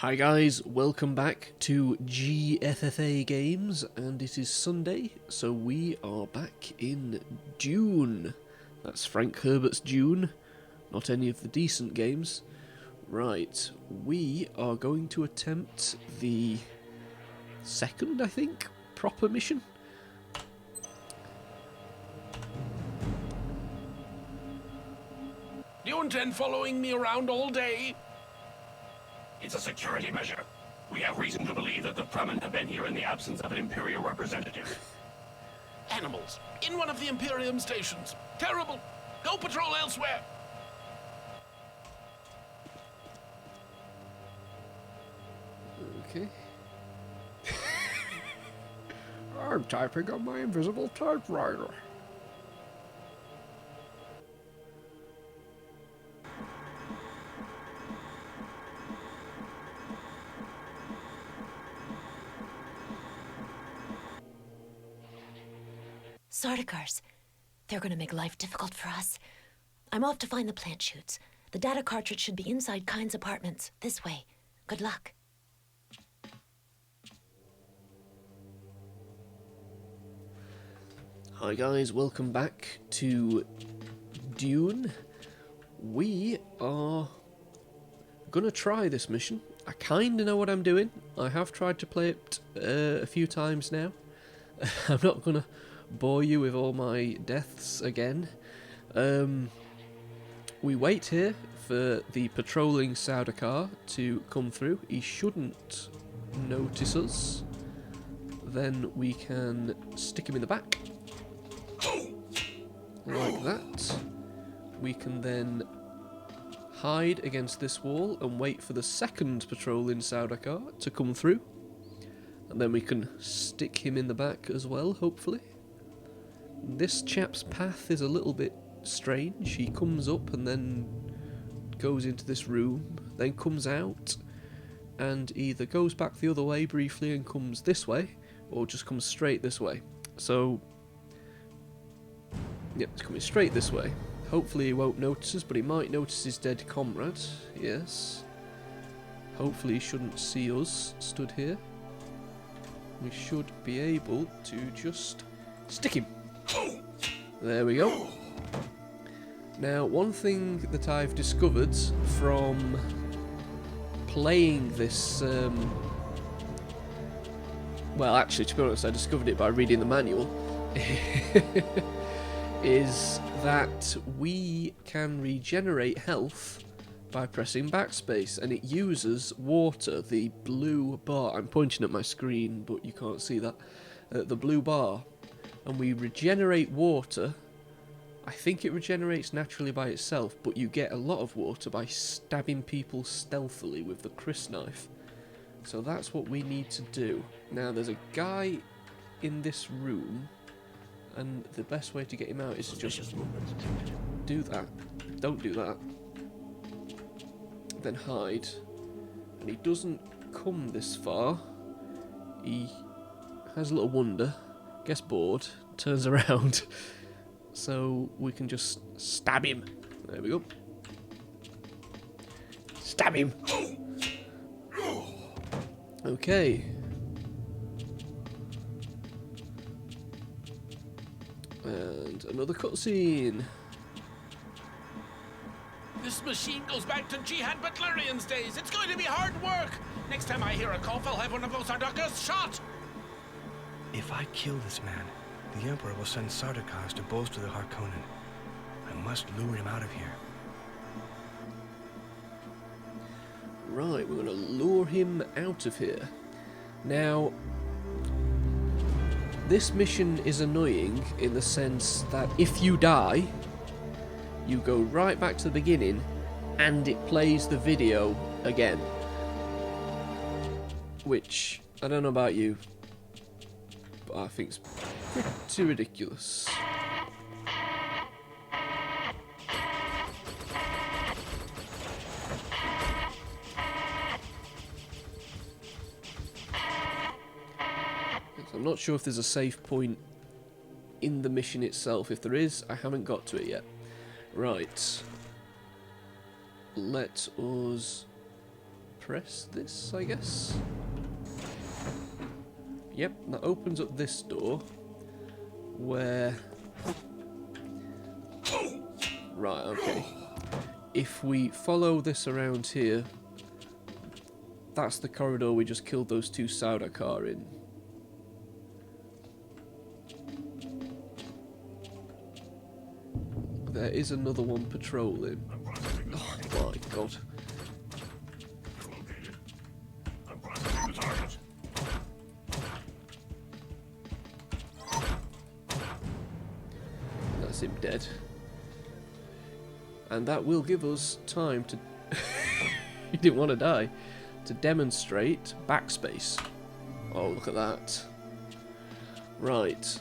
Hi guys, welcome back to GFFA Games, and it is Sunday, so we are back in DUNE. That's Frank Herbert's DUNE, not any of the decent games. Right, we are going to attempt the second, I think, proper mission. Do you intend following me around all day? It's a security measure. We have reason to believe that the Fremen have been here in the absence of an Imperial representative. Animals. In one of the Imperium stations. Terrible. Go patrol elsewhere. Okay. I'm typing on my invisible typewriter. Sardaukars. They're gonna make life difficult for us. I'm off to find the plant shoots. The data cartridge should be inside Kyne's apartments. This way. Good luck. Hi guys, welcome back to DUNE. We are gonna try this mission. I kinda know what I'm doing. I have tried to play it a few times now. I'm not gonna bore you with all my deaths again. We wait here for the patrolling Sardaukar to come through. He shouldn't notice us. Then we can stick him in the back. Like that. We can then hide against this wall and wait for the second patrolling Sardaukar to come through. And then we can stick him in the back as well, hopefully. This chap's path is a little bit strange. He comes up and then goes into this room, then comes out, and either goes back the other way briefly and comes this way, or just comes straight this way. So, yep, it's coming straight this way. Hopefully he won't notice us, but he might notice his dead comrade. Yes. Hopefully he shouldn't see us stood here. We should be able to just stick him. There we go. Now, one thing that I've discovered from playing this, well, actually, to be honest, I discovered it by reading the manual, is that we can regenerate health by pressing backspace, and it uses water, the blue bar. I'm pointing at my screen, but you can't see that. The blue bar. And we regenerate water. I think it regenerates naturally by itself, but you get a lot of water by stabbing people stealthily with the crysknife. So that's what we need to do. Now, there's a guy in this room, and the best way to get him out is to just do that. Don't do that. Then hide. And he doesn't come this far. He has a little wonder. Gets bored, turns around, so we can just stab him. There we go. Stab him! Okay. And another cutscene. This machine goes back to Jihad Butlerian's days. It's going to be hard work. Next time I hear a cough, I'll have one of those Sardaukars shot. If I kill this man, the Emperor will send Sardaukars to bolster the Harkonnen. I must lure him out of here. Right, we're going to lure him out of here. Now, this mission is annoying in the sense that if you die, you go right back to the beginning and it plays the video again. Which, I don't know about you, but I think it's pretty ridiculous. I'm not sure if there's a save point in the mission itself. If there is, I haven't got to it yet. Right. Let us press this, I guess. Yep, that opens up this door where... Right, okay. If we follow this around here, that's the corridor we just killed those two Sardaukar in. There is another one patrolling. Oh my god. I'm processing the target. That's him dead. And that will give us time to... He didn't want to die. To demonstrate backspace. Oh, look at that. Right.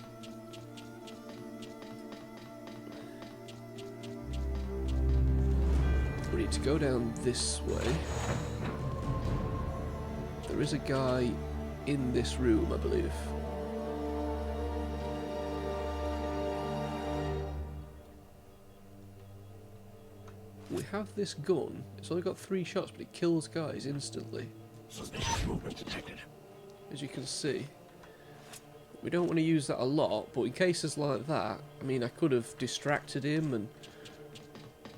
We need to go down this way. There is a guy in this room, I believe. We have this gun. It's only got 3 shots, but it kills guys instantly. Suspicious movement detected. As you can see. We don't want to use that a lot, but in cases like that, I mean, I could have distracted him and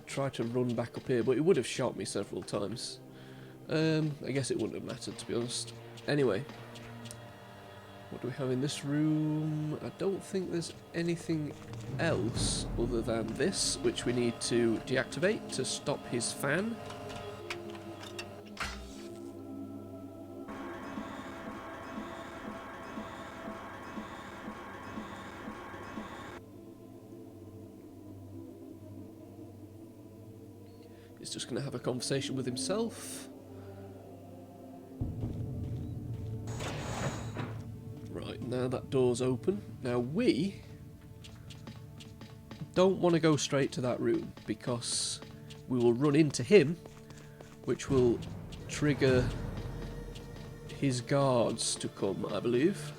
tried to run back up here, but he would have shot me several times. I guess it wouldn't have mattered, to be honest. Anyway. What do we have in this room? I don't think there's anything else other than this, which we need to deactivate to stop his fan. He's just going to have a conversation with himself. Right, now that door's open. Now we don't want to go straight to that room because we will run into him, which will trigger his guards to come, I believe.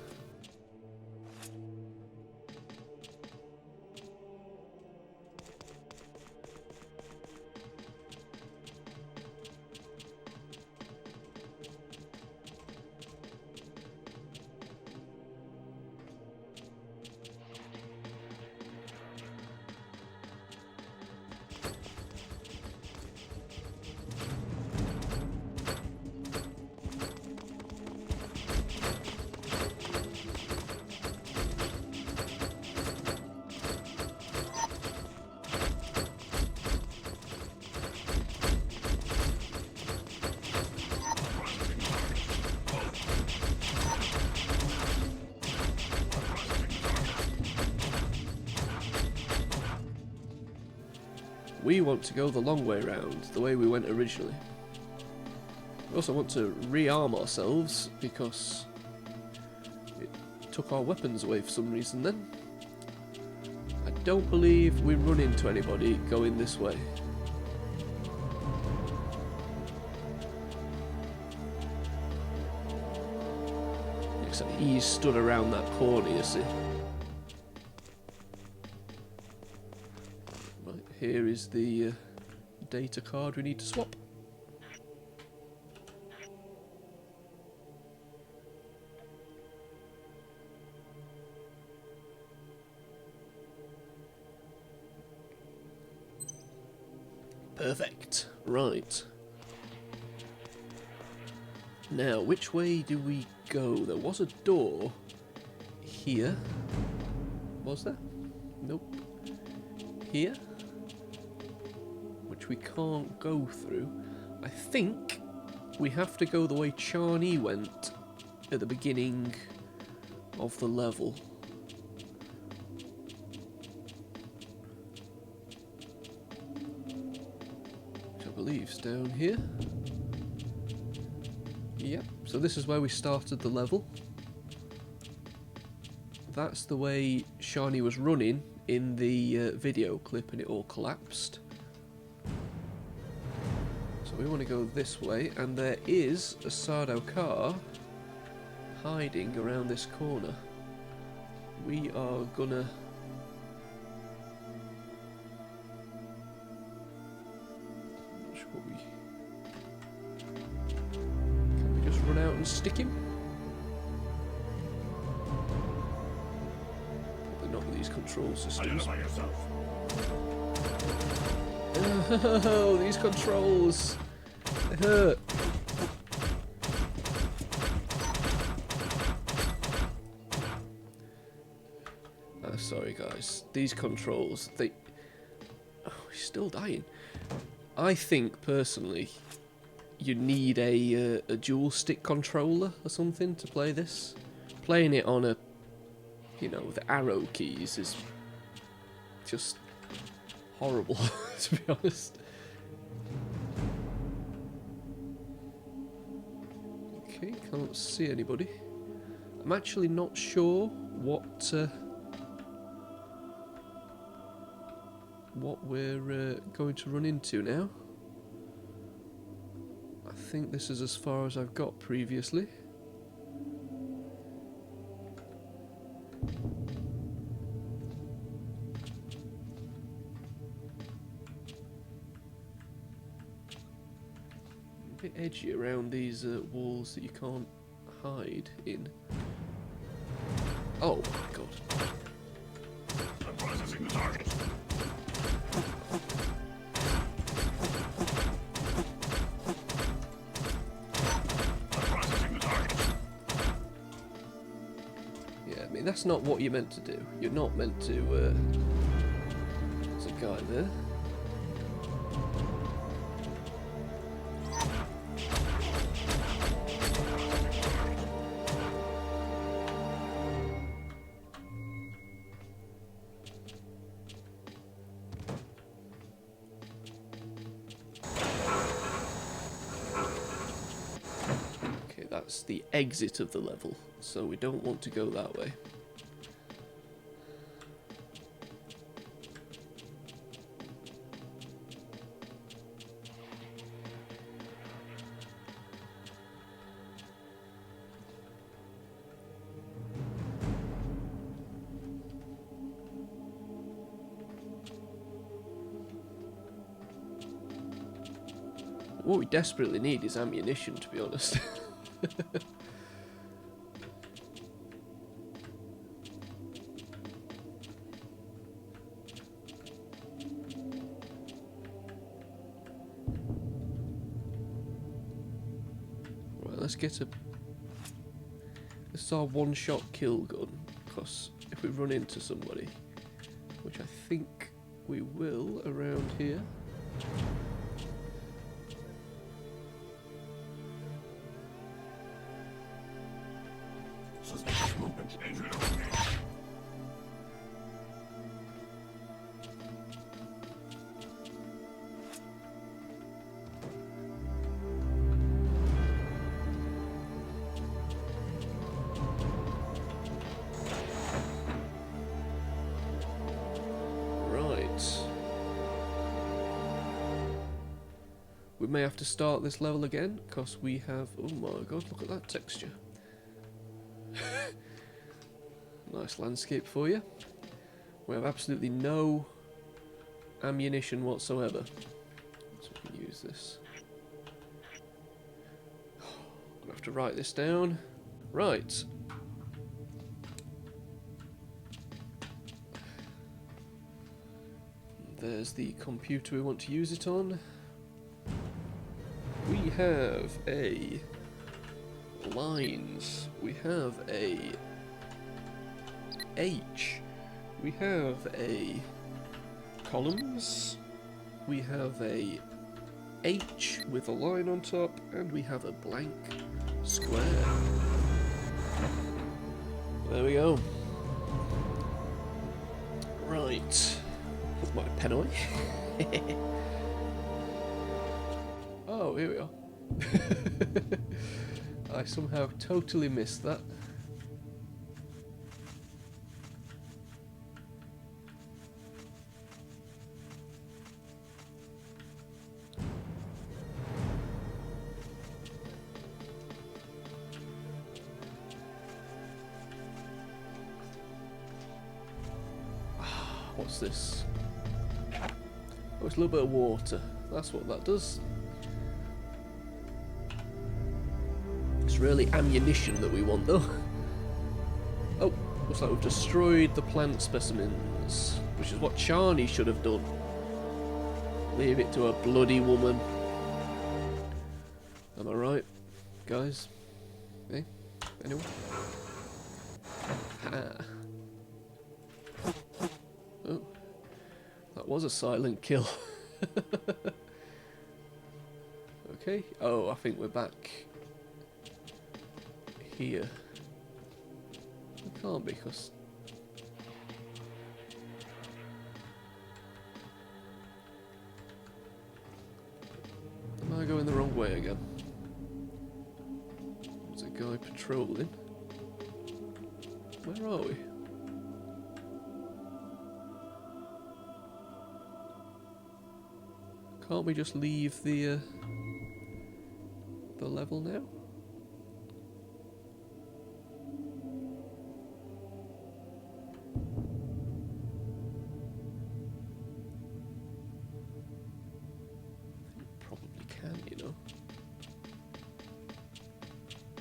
We want to go the long way round, the way we went originally. We also want to rearm ourselves because it took our weapons away for some reason then. I don't believe we run into anybody going this way. Except he's stood around that corner, you see. Here is the data card we need to swap. Perfect. Right. Now, which way do we go? There was a door here. Was there? Nope. Here? We can't go through. I think we have to go the way Charney went at the beginning of the level. Which I believe is down here. Yep, so this is where we started the level. That's the way Charney was running in the video clip and it all collapsed. We want to go this way, and there is a Sardaukar hiding around this corner. We are gonna... Not sure what we... run out and stick him. Probably not with these control systems. Identify yourself. Oh, these controls! They hurt. Sorry guys, these controls, they... Oh, he's still dying. I think, personally, you need a dual stick controller or something to play this. Playing it on a, you know, the arrow keys is just horrible, to be honest. Okay, can't see anybody. I'm actually not sure what we're going to run into now. I think this is as far as I've got previously. A bit edgy around these walls that you can't hide in. Oh my god. I'm processing the target. That's not what you're meant to do. You're not meant to, there's a guy there. Okay, that's the exit of the level, so we don't want to go that way. What we desperately need is ammunition, to be honest. Right, let's get a... This is our one-shot kill gun, because if we run into somebody, which I think we will around here. Suspicious movement. Intruder. Right. We may have to start this level again, because we have... Oh my god, look at that texture. Nice landscape for you. We have absolutely no ammunition whatsoever. So we can use this. I'm gonna have to write this down. Right. There's the computer we want to use it on. We have a lines. We have a H. We have a columns. We have a H with a line on top, and we have a blank square. There we go. Right. Put my pen away. Oh, here we are. I somehow totally missed that. What's this? Oh, it's a little bit of water. That's what that does. Let's It's really ammunition that we want, though. Oh, looks like we've destroyed the plant specimens, which is what Charney should have done. Leave it to a bloody woman. Am I right, guys? Eh? Anyone? Ha. Oh, that was a silent kill. Okay. Oh, I think we're back here. We can't be, because am I going the wrong way again? There's a guy patrolling. Where are we? Can't we just leave the level now? Probably can, you know.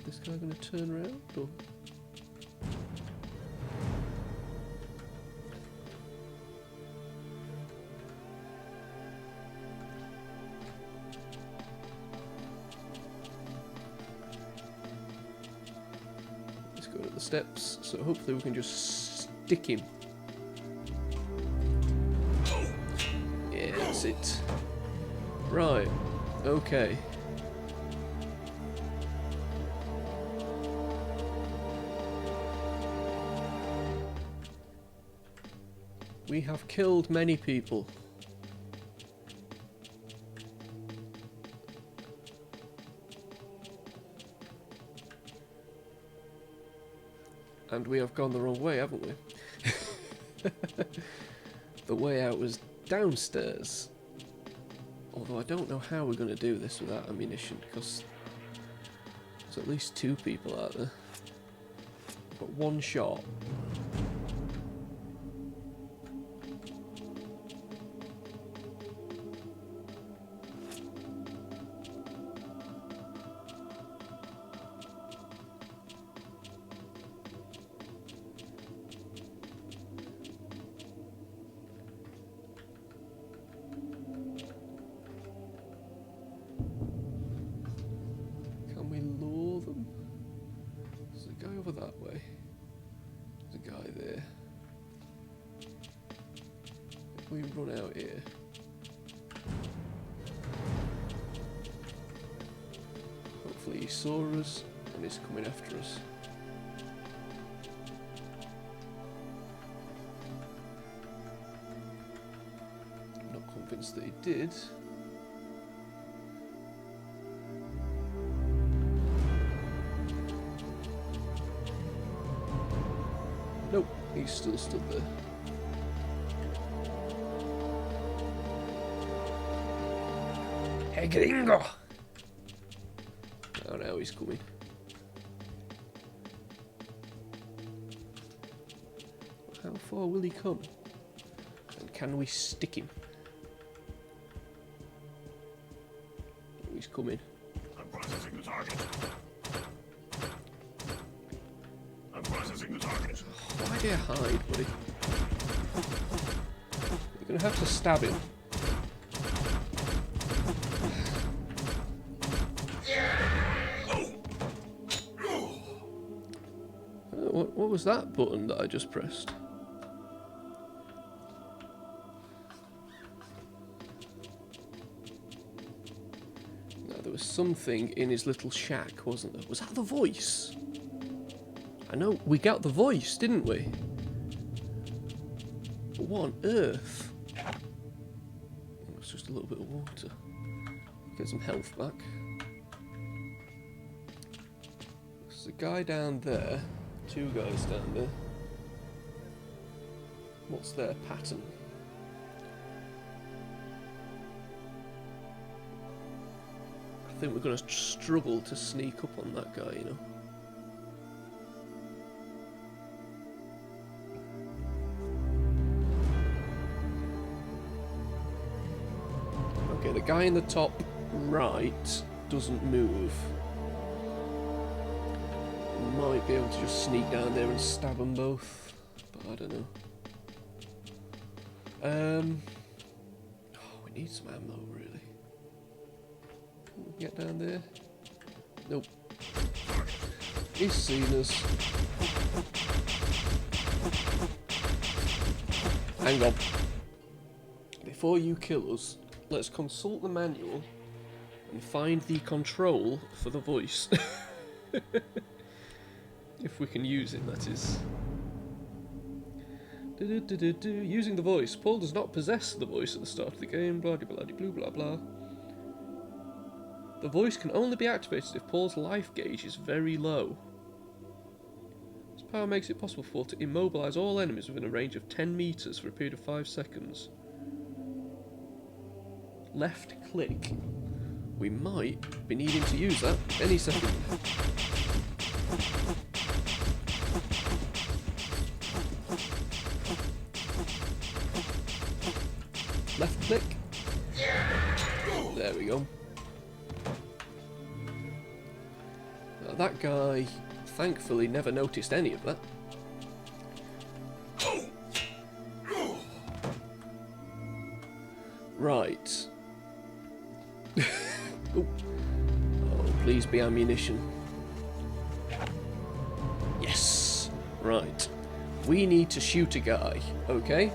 This guy gonna turn around or? Go to the steps, so hopefully we can just stick him. Yeah, that's it. Right, okay. We have killed many people. And we have gone the wrong way, haven't we? The way out was downstairs. Although I don't know how we're going to do this without ammunition, because there's at least 2 people out there. But 1 shot. That way. There's a guy there. If we run out here. Hopefully he saw us and is coming after us. I'm not convinced that he did. Nope, he's still stood there. Hey, gringo! Oh, now he's coming. How far will he come? And can we stick him? Oh, he's coming. I'm processing the target. I'm processing the target. Why do you hide, buddy? You're gonna have to stab him. What was that button that I just pressed? No, there was something in his little shack, wasn't there? Was that the voice? I know, we got the voice, didn't we? But what on earth? Oh, it's just a little bit of water. Get some health back. There's a guy down there. 2 guys down there. What's their pattern? I think we're going to struggle to sneak up on that guy, you know. Okay, the guy in the top right doesn't move. might be able to just sneak down there and stab them both, but I don't know. Oh, we need some ammo, really. Can we get down there? Nope. He's seen us. Hang on. Before you kill us, let's consult the manual and find the control for the voice. If we can use it, that is. Using the voice. Paul does not possess the voice at the start of the game. Blah blah blah blah blah. The voice can only be activated if Paul's life gauge is very low. This power makes it possible for Paul to immobilize all enemies within a range of 10 meters for a period of 5 seconds. Left click. We might be needing to use that any second. Left click. There we go. Now that guy, thankfully, never noticed any of that. Right. Oh, please be ammunition. Yes. Right. We need to shoot a guy, okay?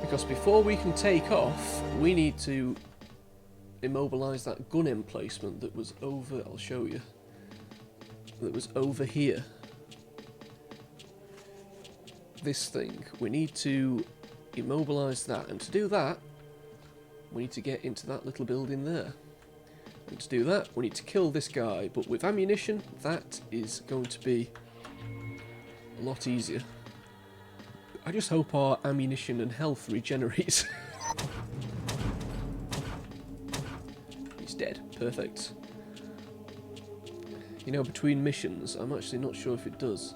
Because before we can take off, we need to immobilize that gun emplacement that was over, I'll show you, that was over here. This thing. We need to immobilize that, and to do that, we need to get into that little building there. And to do that, we need to kill this guy, but with ammunition, that is going to be a lot easier. I just hope our ammunition and health regenerates. He's dead. Perfect. You know, between missions, I'm actually not sure if it does.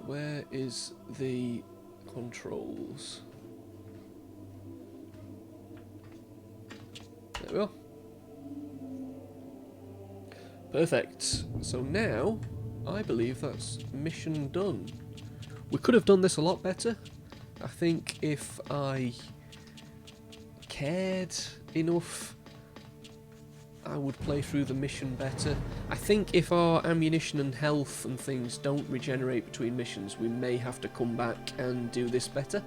Where is the controls? There we are. Perfect. So now, I believe that's mission done. We could have done this a lot better. I think if I cared enough, I would play through the mission better. I think if our ammunition and health and things don't regenerate between missions, we may have to come back and do this better.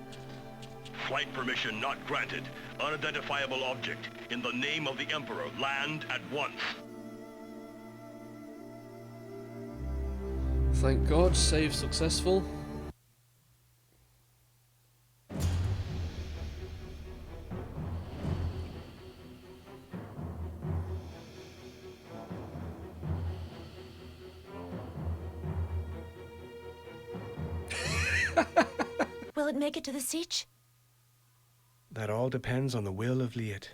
Flight permission not granted. Unidentifiable object. In the name of the Emperor, land at once. Thank God, save successful. Will it make it to the siege? That all depends on the will of Liet.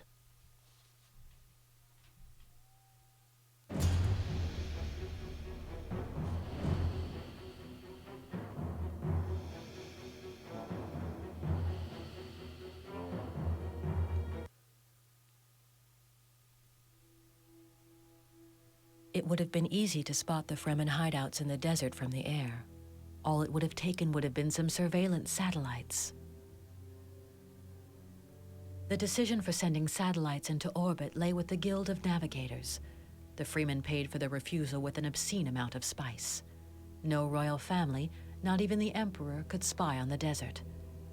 It would have been easy to spot the Fremen hideouts in the desert from the air. All it would have taken would have been some surveillance satellites. The decision for sending satellites into orbit lay with the Guild of Navigators. The Freemen paid for the refusal with an obscene amount of spice. No royal family, not even the Emperor, could spy on the desert.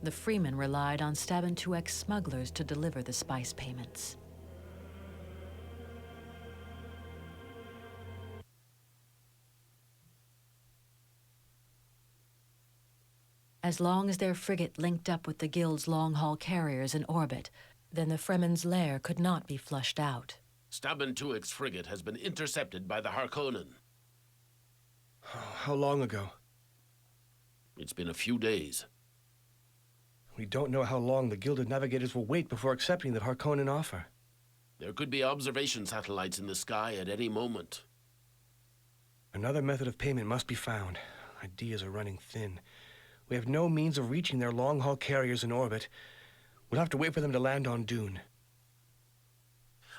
The Freemen relied on Stabin 2X smugglers to deliver the spice payments. As long as their frigate linked up with the Guild's long-haul carriers in orbit, then the Fremen's lair could not be flushed out. Stabin 2X frigate has been intercepted by the Harkonnen. How long ago? It's been a few days. We don't know how long the Guild of Navigators will wait before accepting the Harkonnen offer. There could be observation satellites in the sky at any moment. Another method of payment must be found. Ideas are running thin. We have no means of reaching their long-haul carriers in orbit. We'll have to wait for them to land on DUNE.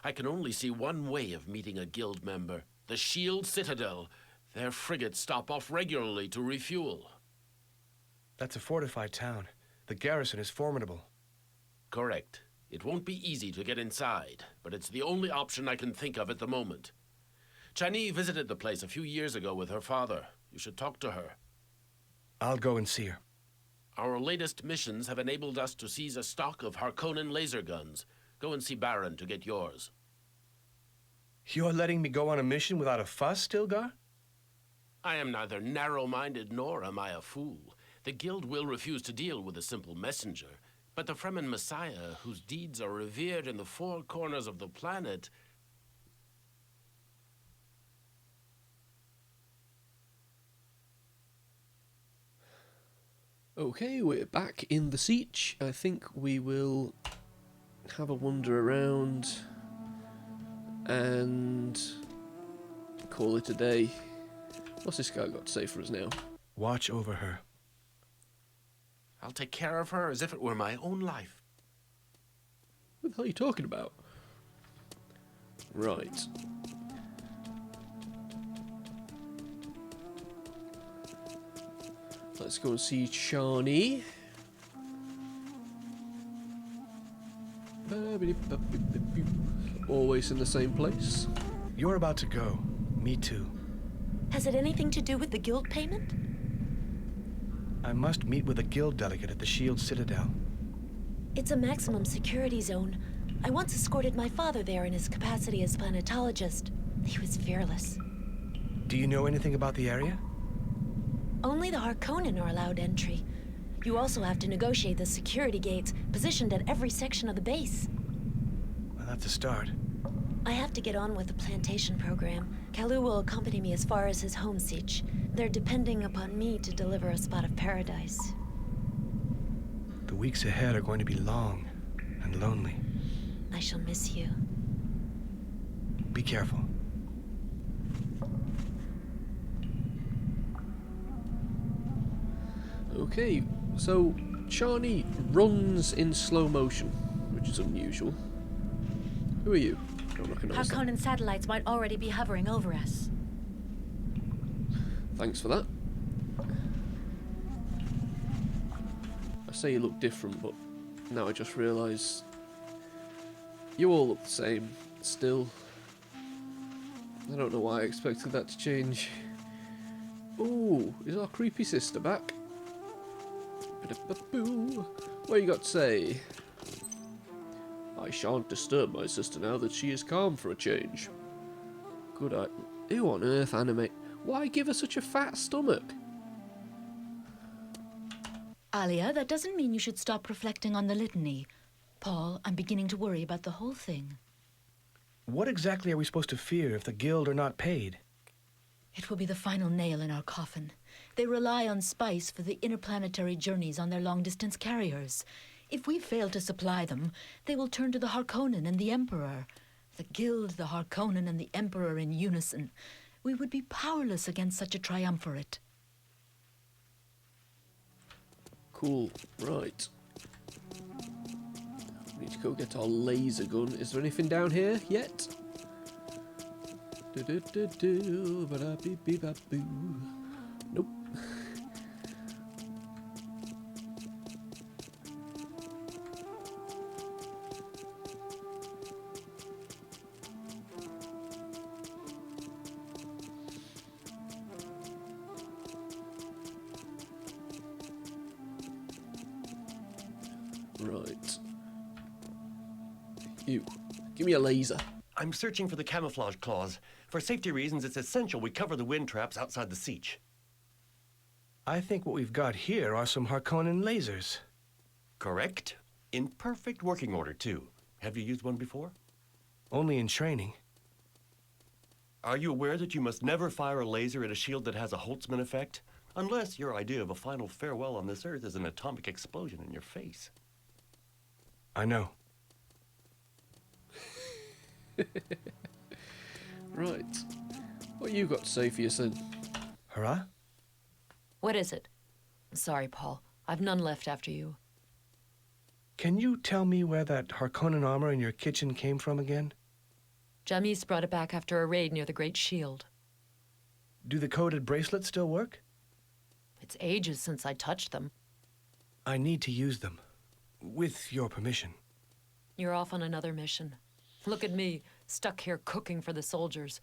I can only see one way of meeting a guild member. The Shield Citadel. Their frigates stop off regularly to refuel. That's a fortified town. The garrison is formidable. Correct. It won't be easy to get inside, but it's the only option I can think of at the moment. Chani visited the place a few years ago with her father. You should talk to her. I'll go and see her. Our latest missions have enabled us to seize a stock of Harkonnen laser guns. Go and see Baron to get yours. You're letting me go on a mission without a fuss, Stilgar? I am neither narrow-minded nor am I a fool. The Guild will refuse to deal with a simple messenger, but the Fremen Messiah, whose deeds are revered in the four corners of the planet... Okay, we're back in the siege. I think we will have a wander around and call it a day. What's this guy got to say for us now? Watch over her. I'll take care of her as if it were my own life. What the hell are you talking about? Right. Let's go and see Chani. Always in the same place. You're about to go. Me too. Has it anything to do with the guild payment? I must meet with a guild delegate at the Shield Citadel. It's a maximum security zone. I once escorted my father there in his capacity as planetologist. He was fearless. Do you know anything about the area? Only the Harkonnen are allowed entry. You also have to negotiate the security gates, positioned at every section of the base. Well, that's a start. I have to get on with the plantation program. Kalu will accompany me as far as his home siege. They're depending upon me to deliver a spot of paradise. The weeks ahead are going to be long and lonely. I shall miss you. Be careful. Okay, so Chani runs in slow motion, which is unusual. Who are you? Don't recognize that. Harkonnen satellites might already be hovering over us. Thanks for that. I say you look different, but now I just realise you all look the same still. I don't know why I expected that to change. Ooh, is our creepy sister back? What you got to say? I shan't disturb my sister now that she is calm for a change. Good eye. Who on earth animate? Why give her such a fat stomach? Alia, that doesn't mean you should stop reflecting on the litany. Paul, I'm beginning to worry about the whole thing. What exactly are we supposed to fear if the guild are not paid? It will be the final nail in our coffin. They rely on spice for the interplanetary journeys on their long-distance carriers. If we fail to supply them, they will turn to the Harkonnen and the Emperor. The Guild, the Harkonnen, and the Emperor in unison. We would be powerless against such a triumvirate. Cool, right. We need to go get our laser gun. Is there anything down here yet? Nope. Right. You. Give me a laser. I'm searching for the camouflage clause. For safety reasons, it's essential we cover the wind traps outside the siege. I think what we've got here are some Harkonnen lasers. Correct. In perfect working order, too. Have you used one before? Only in training. Are you aware that you must never fire a laser at a shield that has a Holtzman effect? Unless your idea of a final farewell on this Earth is an atomic explosion in your face. I know. Right. What you got to say for your son? Hurrah? What is it? Sorry, Paul. I've none left after you. Can you tell me where that Harkonnen armor in your kitchen came from again? Jamis brought it back after a raid near the Great Shield. Do the coded bracelets still work? It's ages since I touched them. I need to use them. With your permission. You're off on another mission. Look at me, stuck here cooking for the soldiers.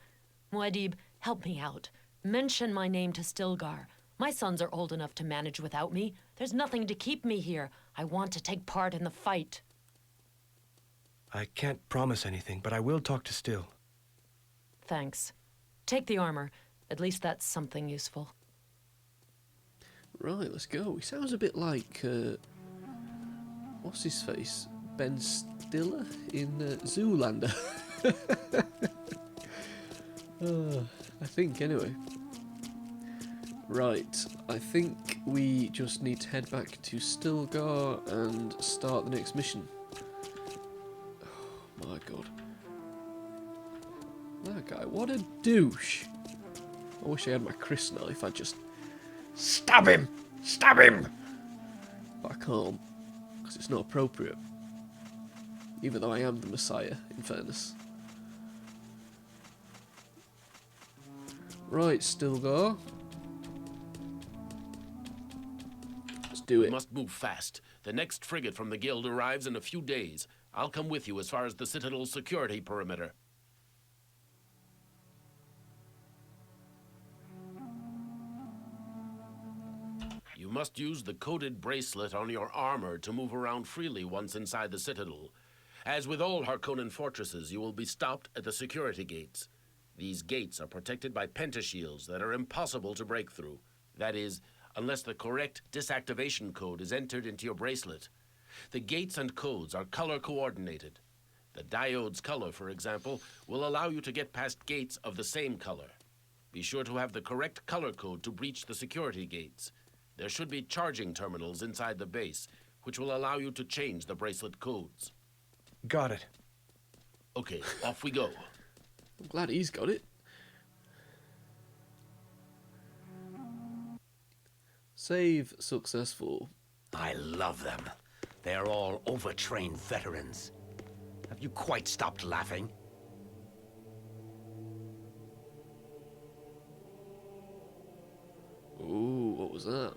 Muad'Dib, help me out. Mention my name to Stilgar. My sons are old enough to manage without me. There's nothing to keep me here. I want to take part in the fight. I can't promise anything, but I will talk to Still. Thanks. Take the armor. At least that's something useful. Right, let's go. He sounds a bit like, what's his face? Ben Stiller in Zoolander. I think, anyway. Right, I think we just need to head back to Stilgar and start the next mission. Oh my god. That guy, what a douche. I wish I had my crysknife, I'd just stab him! Stab him! But I can't, because it's not appropriate. Even though I am the Messiah, in fairness. Right, Stilgar. Let's do We it. must move fast. The next frigate from the Guild arrives in a few days. I'll come with you as far as the Citadel's security perimeter. You must use the coded bracelet on your armor to move around freely once inside the Citadel. As with all Harkonnen fortresses, you will be stopped at the security gates. These gates are protected by pentashields that are impossible to break through. That is, unless the correct disactivation code is entered into your bracelet. The gates and codes are color coordinated. The diode's color, for example, will allow you to get past gates of the same color. Be sure to have the correct color code to breach the security gates. There should be charging terminals inside the base, which will allow you to change the bracelet codes. Got it. Okay, off we go. I'm glad he's got it. Save successful. I love them. They're all overtrained veterans. Have you quite stopped laughing? Ooh, what was that?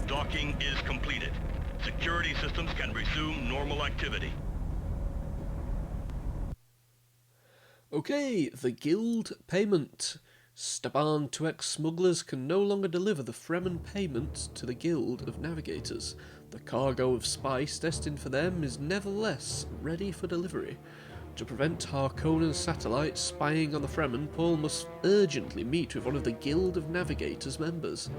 Docking is completed. Security systems can resume normal activity. Okay, the Guild payment. Staban 2X smugglers can no longer deliver the Fremen payment to the Guild of Navigators. The cargo of spice destined for them is nevertheless ready for delivery. To prevent Harkonnen satellites spying on the Fremen, Paul must urgently meet with one of the Guild of Navigators members.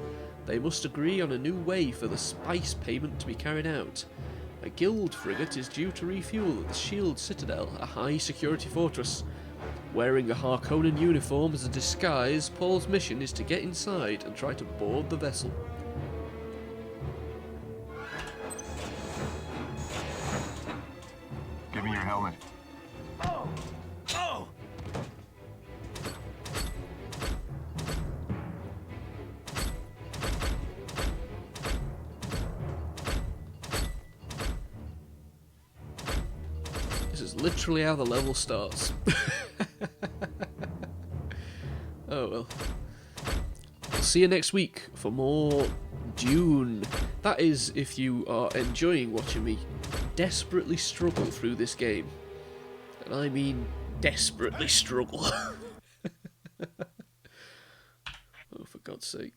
They must agree on a new way for the spice payment to be carried out. A Guild frigate is due to refuel at the Shield Citadel, a high-security fortress. Wearing a Harkonnen uniform as a disguise, Paul's mission is to get inside and try to board the vessel. Give me your helmet. Oh! Oh! This is literally how the level starts. Oh well. I'll see you next week for more Dune. That is, if you are enjoying watching me desperately struggle through this game. And I mean desperately struggle. Oh, for God's sake.